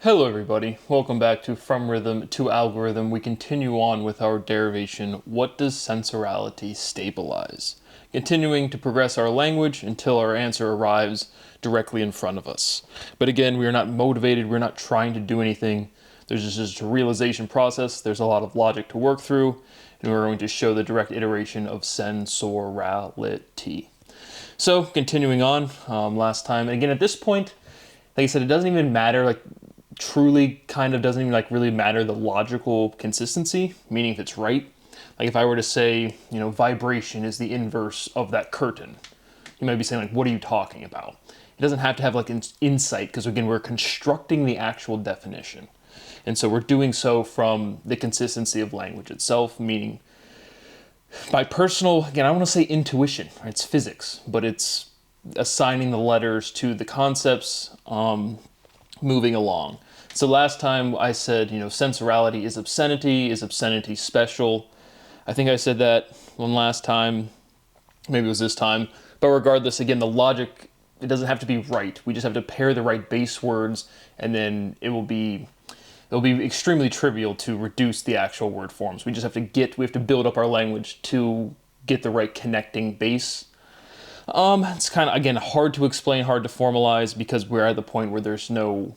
Hello everybody, welcome back to From Rhythm to Algorithm. We continue on with our derivation, what does sensorality stabilize? Continuing to progress our language until our answer arrives directly in front of us. But again, we are not motivated, we're not trying to do anything. There's just a realization process, there's a lot of logic to work through, and we're going to show the direct iteration of sensorality. So, continuing on, last time, and again at this point, like I said, it doesn't even matter, truly kind of doesn't even really matter the logical consistency, meaning if it's right. Like if I were to say, vibration is the inverse of that curtain, you might be saying what are you talking about? It doesn't have to have an insight, because again, we're constructing the actual definition. And so we're doing so from the consistency of language itself, meaning by personal, again, I want to say intuition, right? It's physics, but it's assigning the letters to the concepts, moving along. So last time I said, sensorality is obscenity special? I think I said that one last time, maybe it was this time, but regardless, again, the logic, it doesn't have to be right. We just have to pair the right base words, and then it'll be extremely trivial to reduce the actual word forms. We have to build up our language to get the right connecting base. It's kind of, again, hard to explain, hard to formalize, because we're at the point where there's no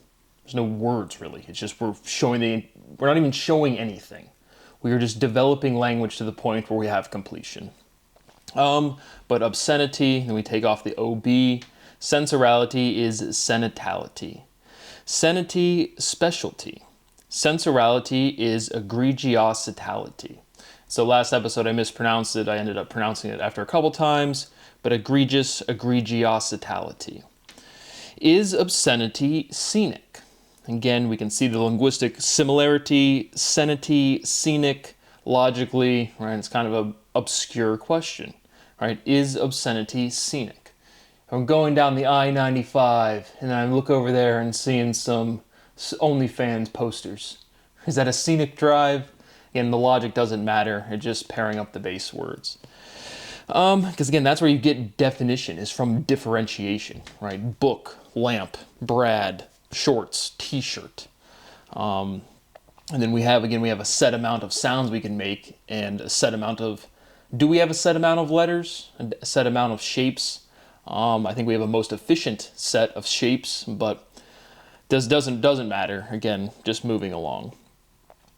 words really. It's just we're not even showing anything. We are just developing language to the point where we have completion. But obscenity, then we take off the OB. Sensorality is senitality. Senity, specialty. Sensorality is egregiositality. So last episode I mispronounced it. I ended up pronouncing it after a couple times, but egregiositality. Is obscenity scenic? Again, we can see the linguistic similarity, senity, scenic, logically, right? It's kind of an obscure question, right? Is obscenity scenic? I'm going down the I-95 and I look over there and seeing some OnlyFans posters. Is that a scenic drive? Again, the logic doesn't matter. It's just pairing up the base words. Because again, that's where you get definition, is from differentiation, right? Book, lamp, Brad, shorts, t-shirt. And then we have a set amount of sounds we can make, and a set amount of, do we have a set amount of letters? A set amount of shapes? I think we have a most efficient set of shapes, but doesn't matter. Again, just moving along.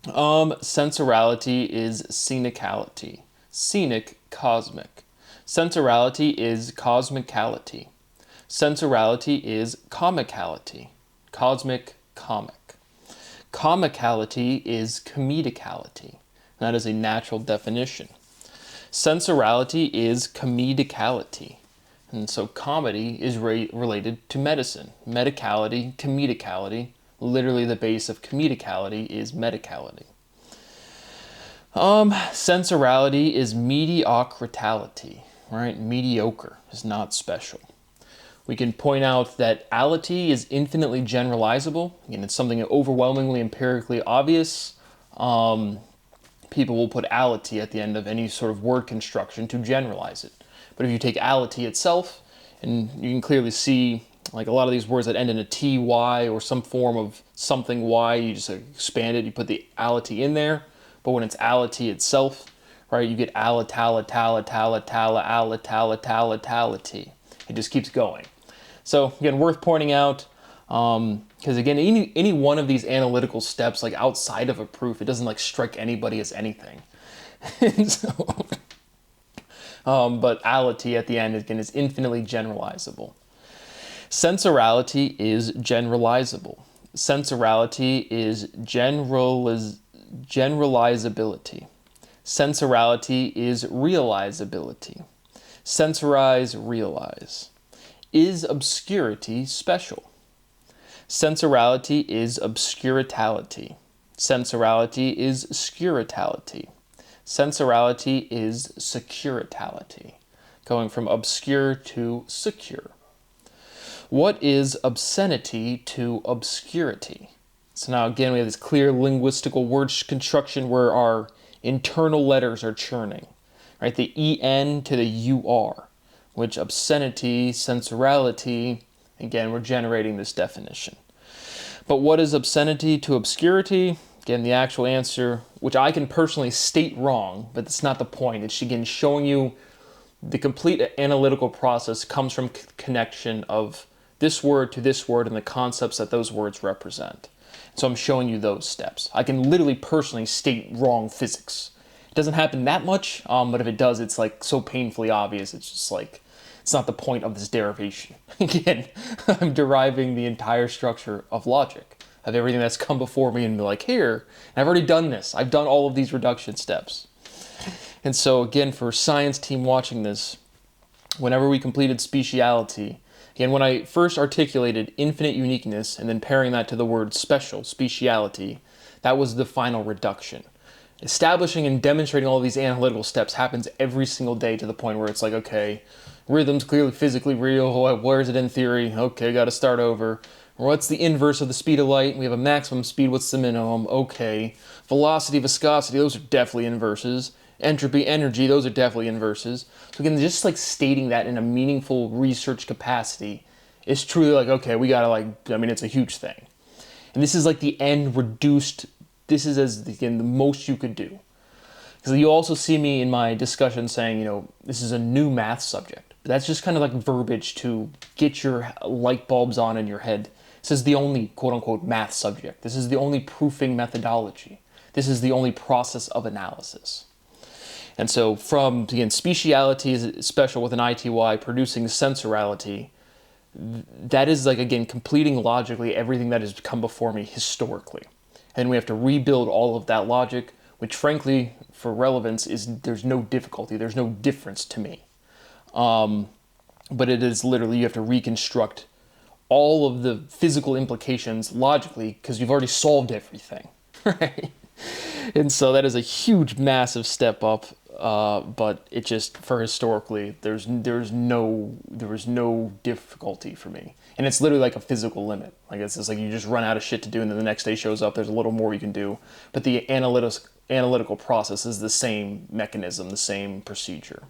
Sensorality is scenicality. Scenic, cosmic. Sensorality is cosmicality. Sensorality is comicality. Cosmic, comic. Comicality is comedicality. That is a natural definition. Sensorality is comedicality. And so comedy is related to medicine. Medicality, comedicality. Literally the base of comedicality is medicality. Sensorality is mediocritality, right? Mediocre is not special. We can point out that ality is infinitely generalizable. Again, it's something overwhelmingly empirically obvious. People will put ality at the end of any sort of word construction to generalize it. But if you take ality itself, and you can clearly see a lot of these words that end in a ty or some form of something y, you just expand it, you put the ality in there. But when it's ality itself, right, you get ality. It just keeps going. So again, worth pointing out, because again, any one of these analytical steps, outside of a proof, it doesn't strike anybody as anything. But ality at the end, again, is infinitely generalizable. Sensorality is generalizable. Sensorality is generalizability. Sensorality is realizability. Sensorize, realize. Is obscurity special? Sensorality is obscuritality. Sensorality is scuritality. Sensorality is securitality. Going from obscure to secure. What is obscenity to obscurity? So now again, we have this clear linguistical word construction where our internal letters are churning, right? The en to the ur, which obscenity, sensuality, again, we're generating this definition. But what is obscenity to obscurity? Again, the actual answer, which I can personally state wrong, but that's not the point. It's, again, showing you the complete analytical process comes from connection of this word to this word and the concepts that those words represent. So I'm showing you those steps. I can literally personally state wrong physics. It doesn't happen that much, but if it does, it's like so painfully obvious. It's just like, it's not the point of this derivation. Again, I'm deriving the entire structure of logic, of everything that's come before me, and be like, here, and I've already done this. I've done all of these reduction steps. And so again, for science team watching this, whenever we completed speciality, again, when I first articulated infinite uniqueness and then pairing that to the word special, speciality, that was the final reduction. Establishing and demonstrating all of these analytical steps happens every single day to the point where it's like, okay, rhythm's clearly physically real. Where's it in theory? Okay, got to start over. What's the inverse of the speed of light? We have a maximum speed. What's the minimum? Okay. Velocity, viscosity, those are definitely inverses. Entropy, energy, those are definitely inverses. So again, just like stating that in a meaningful research capacity is truly like, okay, we got to like, I mean, it's a huge thing. And this is like the end reduced. This is, as again, the most you could do. Because you also see me in my discussion saying, you know, this is a new math subject. But that's just kind of like verbiage to get your light bulbs on in your head. This is the only quote-unquote math subject. This is the only proofing methodology. This is the only process of analysis. And so from, again, speciality is special with an ITY, producing sensorality, that is like, again, completing logically everything that has come before me historically. And we have to rebuild all of that logic, which frankly, for relevance, is there's no difficulty, there's no difference to me. But it is literally, you have to reconstruct all of the physical implications logically because you've already solved everything, right? And so that is a huge, massive step up. But it just, for historically, there was no difficulty for me. And it's literally like a physical limit. Like it's just like you just run out of shit to do and then the next day shows up, there's a little more you can do. But the analytical process is the same mechanism, the same procedure.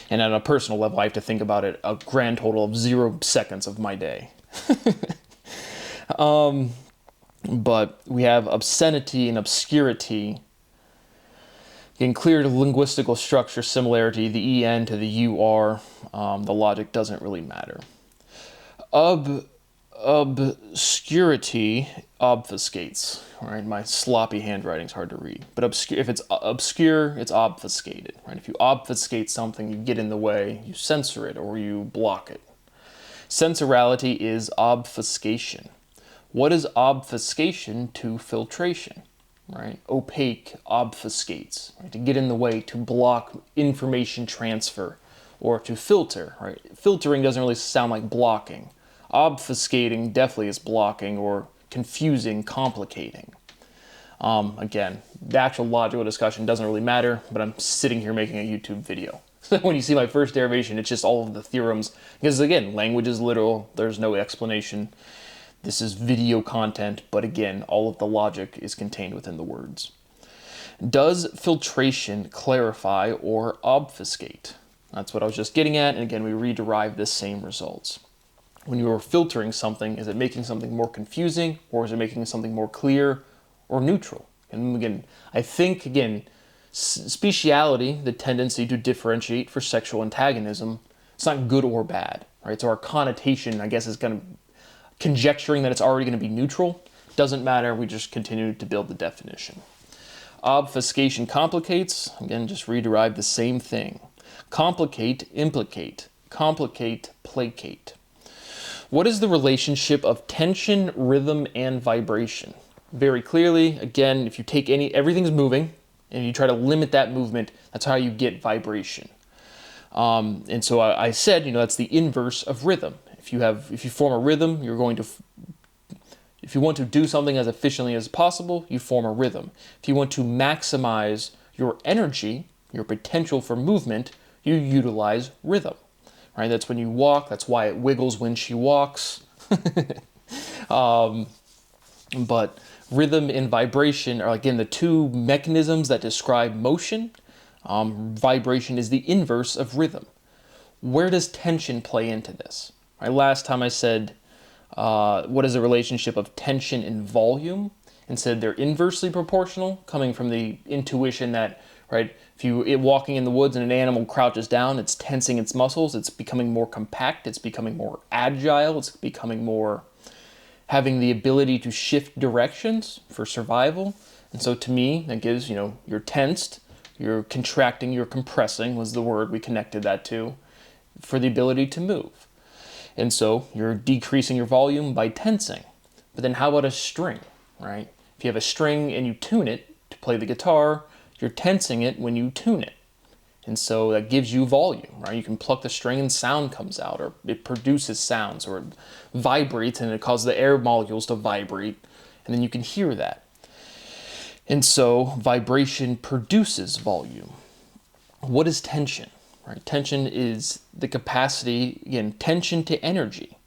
And at a personal level, I have to think about it a grand total of 0 seconds of my day. But we have obscenity and obscurity. In clear linguistical structure similarity, the EN to the UR, the logic doesn't really matter. Obscurity obfuscates. Right, my sloppy handwriting's hard to read. But if it's obscure, it's obfuscated. Right, if you obfuscate something, you get in the way, you censor it, or you block it. Sensorality is obfuscation. What is obfuscation to filtration? Right, opaque obfuscates. Right, to get in the way, to block information transfer, or to filter. Right, filtering doesn't really sound like blocking. Obfuscating definitely is blocking or confusing, complicating. Again, the actual logical discussion doesn't really matter, but I'm sitting here making a YouTube video. So when you see my first derivation, it's just all of the theorems. Because again, language is literal, there's no explanation. This is video content, but again, all of the logic is contained within the words. Does filtration clarify or obfuscate? That's what I was just getting at, and again, we rederive the same results. When you are filtering something, is it making something more confusing, or is it making something more clear or neutral? And again, I think, again, speciality, the tendency to differentiate for sexual antagonism, it's not good or bad, right? So our connotation, I guess, is going to, conjecturing that it's already going to be neutral, doesn't matter, we just continue to build the definition. Obfuscation complicates, again, just rederive the same thing. Complicate, implicate, complicate, placate. What is the relationship of tension, rhythm, and vibration? Very clearly, again, if you take everything's moving, and you try to limit that movement, that's how you get vibration. And so I said, that's the inverse of rhythm. If you form a rhythm, if you want to do something as efficiently as possible, you form a rhythm. If you want to maximize your energy, your potential for movement, you utilize rhythm. Right? That's when you walk. That's why it wiggles when she walks. But rhythm and vibration are, again, the two mechanisms that describe motion. Vibration is the inverse of rhythm. Where does tension play into this? Right? Last time I said What is the relationship of tension and volume? And said they're inversely proportional, coming from the intuition that, right, if you walking in the woods and an animal crouches down, it's tensing its muscles, it's becoming more compact, it's becoming more agile, it's becoming more having the ability to shift directions for survival. And so to me, that gives, you're tensed, you're contracting, you're compressing was the word we connected that to, for the ability to move. And so you're decreasing your volume by tensing. But then how about a string, right? If you have a string and you tune it to play the guitar, you're tensing it when you tune it. And so that gives you volume, right? You can pluck the string and sound comes out, or it produces sounds, or it vibrates and it causes the air molecules to vibrate, and then you can hear that. And so vibration produces volume. What is tension? Right? Tension is the capacity, again, tension to energy.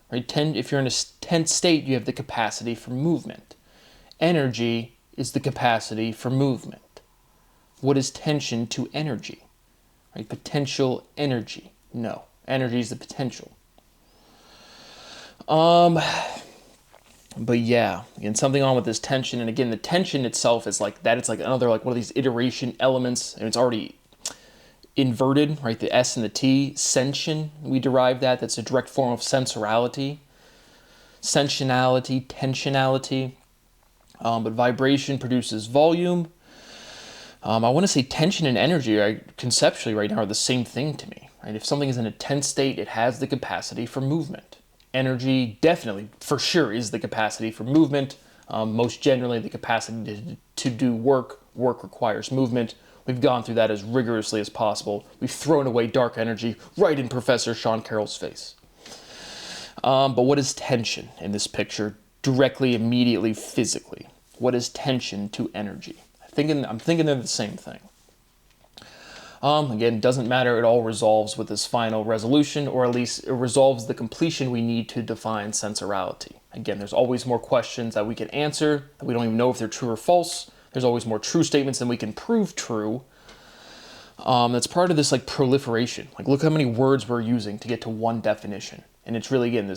Right? If you're in a tense state, you have the capacity for movement. Energy is the capacity for movement. What is tension to energy? Right? Potential energy. No. Energy is the potential. But yeah, again, something on with this tension. And again, the tension itself is like that. It's like another, like one of these iteration elements. And it's already inverted, right? The S and the T. Sensation, we derive that. That's a direct form of sensorality. Sensionality, tensionality. But vibration produces volume. I want to say tension and energy, right, conceptually right now, are the same thing to me. Right? If something is in a tense state, it has the capacity for movement. Energy definitely, for sure, is the capacity for movement. Most generally, the capacity to do work. Work requires movement. We've gone through that as rigorously as possible. We've thrown away dark energy right in Professor Sean Carroll's face. But what is tension in this picture, directly, immediately, physically? What is tension to energy? I'm thinking they're the same thing. Again, doesn't matter. It all resolves with this final resolution, or at least it resolves the completion we need to define sensorality. Again, there's always more questions that we can answer that we don't even know if they're true or false. There's always more true statements than we can prove true. That's part of this like proliferation. Like, look how many words we're using to get to one definition, and it's really, again,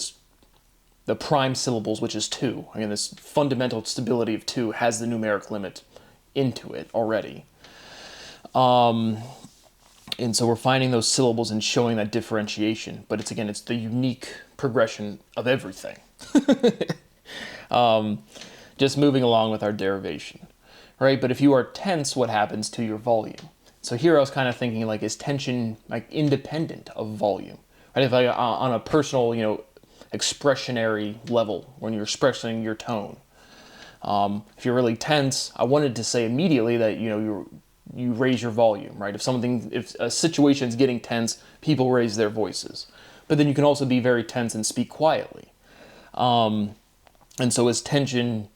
the prime syllables, which is 2. Again, this fundamental stability of 2 has the numeric limit into it already. And so we're finding those syllables and showing that differentiation. But it's the unique progression of everything. Just moving along with our derivation, right? But if you are tense, what happens to your volume? So here I was kind of thinking, like, is tension like independent of volume? Right? If on a personal, expressionary level, when you're expressing your tone. If you're really tense, I wanted to say immediately that, you raise your volume, right? If a situation's getting tense, people raise their voices. But then you can also be very tense and speak quietly. And so is tension,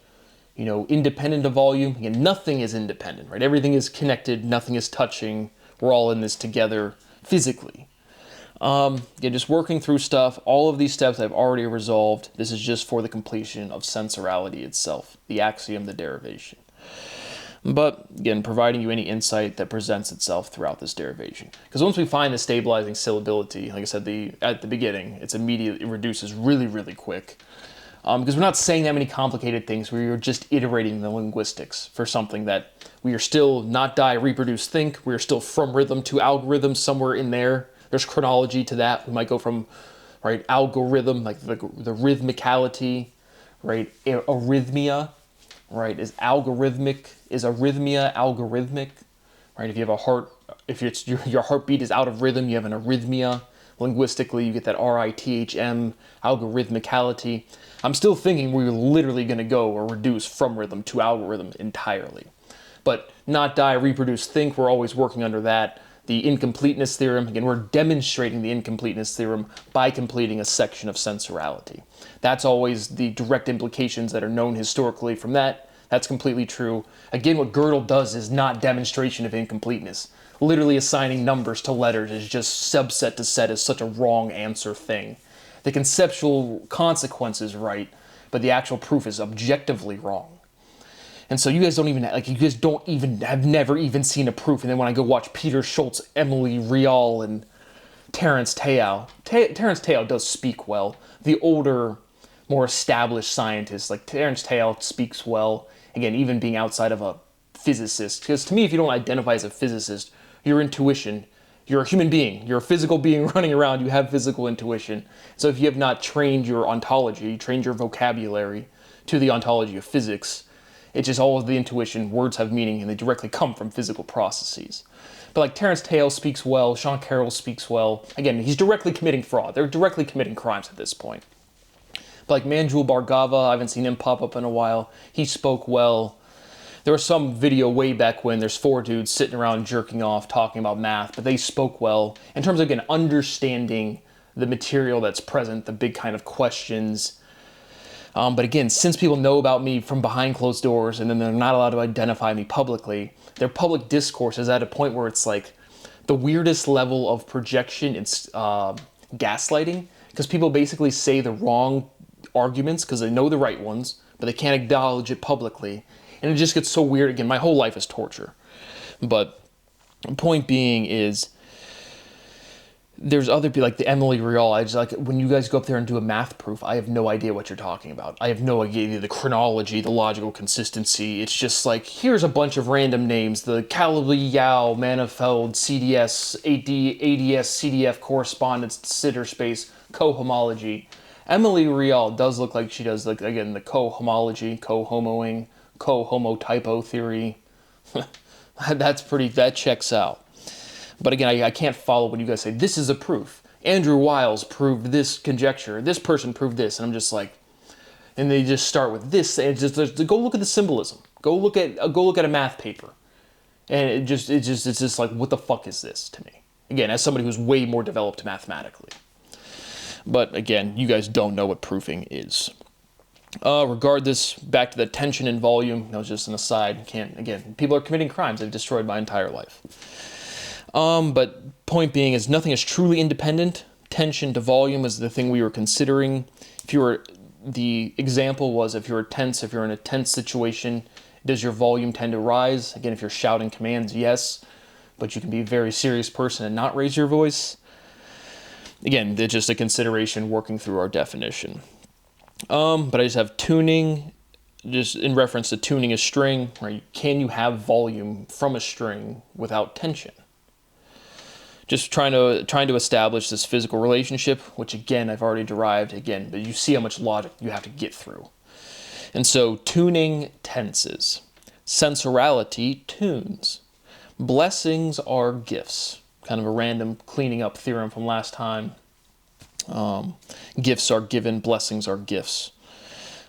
independent of volume? Again, nothing is independent, right? Everything is connected, nothing is touching. We're all in this together physically. Again, just working through stuff. All of these steps I've already resolved. This is just for the completion of sensorality itself, the axiom, the derivation. But again, providing you any insight that presents itself throughout this derivation. Because once we find the stabilizing syllability, like I said at the beginning, it reduces really, really quick. Because we're not saying that many complicated things, we're just iterating the linguistics for something that we are still not die, reproduce, think. We are still from rhythm to algorithm, somewhere in there. There's chronology to that. We might go from, right, algorithm, like the rhythmicality, right, arrhythmia, right, is arrhythmia algorithmic, right? If you have your heartbeat is out of rhythm, you have an arrhythmia. Linguistically, you get that RITHM, algorithmicality. I'm still thinking we're literally going to go or reduce from rhythm to algorithm entirely. But not die, reproduce, think, we're always working under that. The incompleteness theorem, again, we're demonstrating the incompleteness theorem by completing a section of sensorality. That's always the direct implications that are known historically from that. That's completely true. Again, what Gödel does is not demonstration of incompleteness. Literally assigning numbers to letters is just subset to set is such a wrong answer thing. The conceptual consequence is right, but the actual proof is objectively wrong. And so you guys have never even seen a proof. And then when I go watch Peter Schultz, Emily Rial, and Terence Tao, Terence Tao does speak well. The older more established scientists, like Terence Tao speaks well, again, even being outside of a physicist. Because to me, if you don't identify as a physicist, your intuition, you're a human being, you're a physical being running around, you have physical intuition. So if you have not trained your ontology, trained your vocabulary to the ontology of physics, it's just all of the intuition, words have meaning, and they directly come from physical processes. But like Terence Tao speaks well, Sean Carroll speaks well. Again, he's directly committing fraud. They're directly committing crimes at this point. But like Manjul Bhargava, I haven't seen him pop up in a while. He spoke well. There was some video way back when there's 4 dudes sitting around jerking off talking about math, but they spoke well in terms of, again, understanding the material that's present, the big kind of questions. But again, since people know about me from behind closed doors and then they're not allowed to identify me publicly, their public discourse is at a point where it's like the weirdest level of projection and gaslighting, because people basically say the wrong arguments because they know the right ones, but they can't acknowledge it publicly. And it just gets so weird. Again, my whole life is torture. But the point being is, there's other people like the Emily Rial. I just like when you guys go up there and do a math proof, I have no idea what you're talking about. I have no idea the chronology, the logical consistency. It's just like, here's a bunch of random names. The Calabi-Yau, Manifold, CDS, ADS, CDF correspondence, Sitter space, cohomology. Emily Rial does look like she does, like, again, the cohomology, co-homoing, co-homotypo theory. That checks out. But again, I can't follow when you guys say, this is a proof. Andrew Wiles proved this conjecture. This person proved this. And I'm just like, and they just start with this. And just go look at the symbolism. Go look at a math paper. And it's just like, what the fuck is this to me? Again, as somebody who's way more developed mathematically. But again, you guys don't know what proofing is. Regardless, back to the tension and volume. That was just an aside. Again, people are committing crimes. They've destroyed my entire life. But point being is nothing is truly independent. Tension to volume is the thing we were considering. The example was if you're in a tense situation, does your volume tend to rise? Again, if you're shouting commands, yes, but you can be a very serious person and not raise your voice. Again, it's just a consideration working through our definition. But I just have tuning, just in reference to tuning a string, right? Can you have volume from a string without tension? Just trying to establish this physical relationship, which again, I've already derived again, but you see how much logic you have to get through. And so tuning tenses. Sensorality tunes. Blessings are gifts. Kind of a random cleaning up theorem from last time. Gifts are given, blessings are gifts.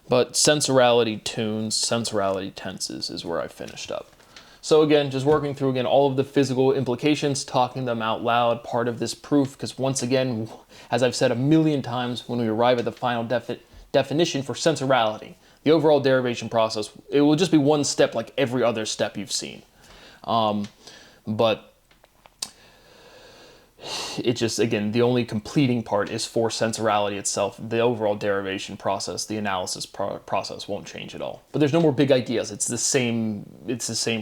But sensorality tunes, sensorality tenses is where I finished up. So again, just working through all of the physical implications, talking them out loud, part of this proof, because once again, as I've said a million times, when we arrive at the final definition for sensorality, the overall derivation process, it will just be one step like every other step you've seen. But it just, again, the only completing part is for sensorality itself. The overall derivation process, the analysis process won't change at all. But there's no more big ideas. It's the same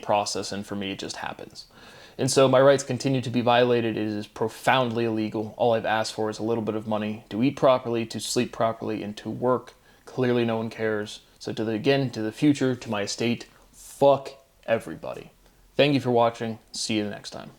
process, and for me, it just happens. And so my rights continue to be violated. It is profoundly illegal. All I've asked for is a little bit of money to eat properly, to sleep properly, and to work. Clearly no one cares. So to the future, to my estate, fuck everybody. Thank you for watching. See you the next time.